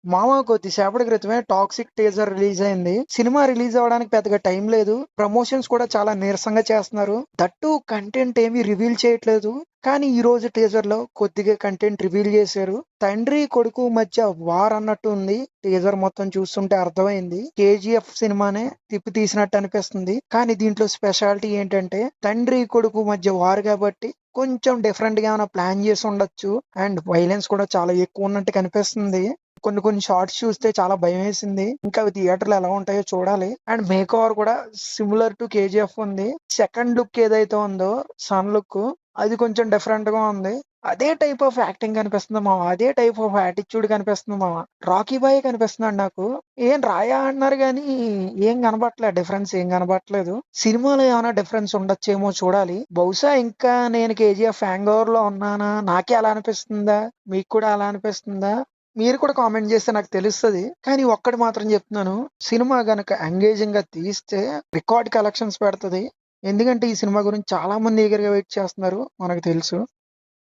మామ కొద్దిసేపటి క్రితమే టాక్సిక్ టీజర్ రిలీజ్ అయింది. సినిమా రిలీజ్ అవ్వడానికి పెద్దగా టైం లేదు. ప్రమోషన్స్ కూడా చాలా నీరసంగా చేస్తున్నారు. దట్టు కంటెంట్ ఏమీ రివీల్ చేయట్లేదు. కానీ ఈ రోజు టీజర్ లో కొద్దిగా కంటెంట్ రివీల్ చేశారు. తండ్రి కొడుకు మధ్య వార్ అన్నట్టు ఉంది. టీజర్ మొత్తం చూస్తుంటే అర్థమైంది. కేజీఎఫ్ సినిమానే తిప్పి తీసినట్టు అనిపిస్తుంది. కానీ దీంట్లో స్పెషాలిటీ ఏంటంటే తండ్రి కొడుకు మధ్య వార్ కాబట్టి కొంచెం డిఫరెంట్ గా ఏమైనా ప్లాన్ చేసి ఉండొచ్చు. అండ్ వైలెన్స్ కూడా చాలా ఎక్కువ ఉన్నట్టు కనిపిస్తుంది. కొన్ని షార్ట్స్ చూస్తే చాలా భయం వేసింది. ఇంకా అవి థియేటర్లు ఎలా ఉంటాయో చూడాలి. అండ్ మేక్ ఓవర్ కూడా సిమిలర్ టు కేజీఎఫ్ ఉంది. సెకండ్ లుక్ ఏదైతే ఉందో సన్ లుక్ అది కొంచెం డిఫరెంట్ గా ఉంది. అదే టైప్ ఆఫ్ యాక్టింగ్ కనిపిస్తుంది మామ. అదే టైప్ ఆఫ్ యాటిట్యూడ్ కనిపిస్తుంది మామ. రాకీ బాయ్ కనిపిస్తున్నాడు నాకు. ఏం రాయా అంటున్నారు కానీ ఏం కనబట్లేదు. డిఫరెన్స్ ఏం కనబట్లేదు. సినిమాలో ఏమైనా డిఫరెన్స్ ఉండొచ్చేమో చూడాలి. బహుశా ఇంకా నేను కేజీఎఫ్ హ్యాంగ్ ఓవర్ లో ఉన్నానా, నాకే అలా అనిపిస్తుందా, మీకు కూడా అలా అనిపిస్తుందా? మీరు కూడా కామెంట్ చేస్తే నాకు తెలుస్తది. కానీ ఒక్కటి మాత్రం చెప్తున్నాను. సినిమా గనక ఎంగేజింగ్ గా తీస్తే రికార్డ్ కలెక్షన్స్ పెడతది. ఎందుకంటే ఈ సినిమా గురించి చాలా మంది ఈగర్ గా వెయిట్ చేస్తున్నారు. మనకు తెలుసు.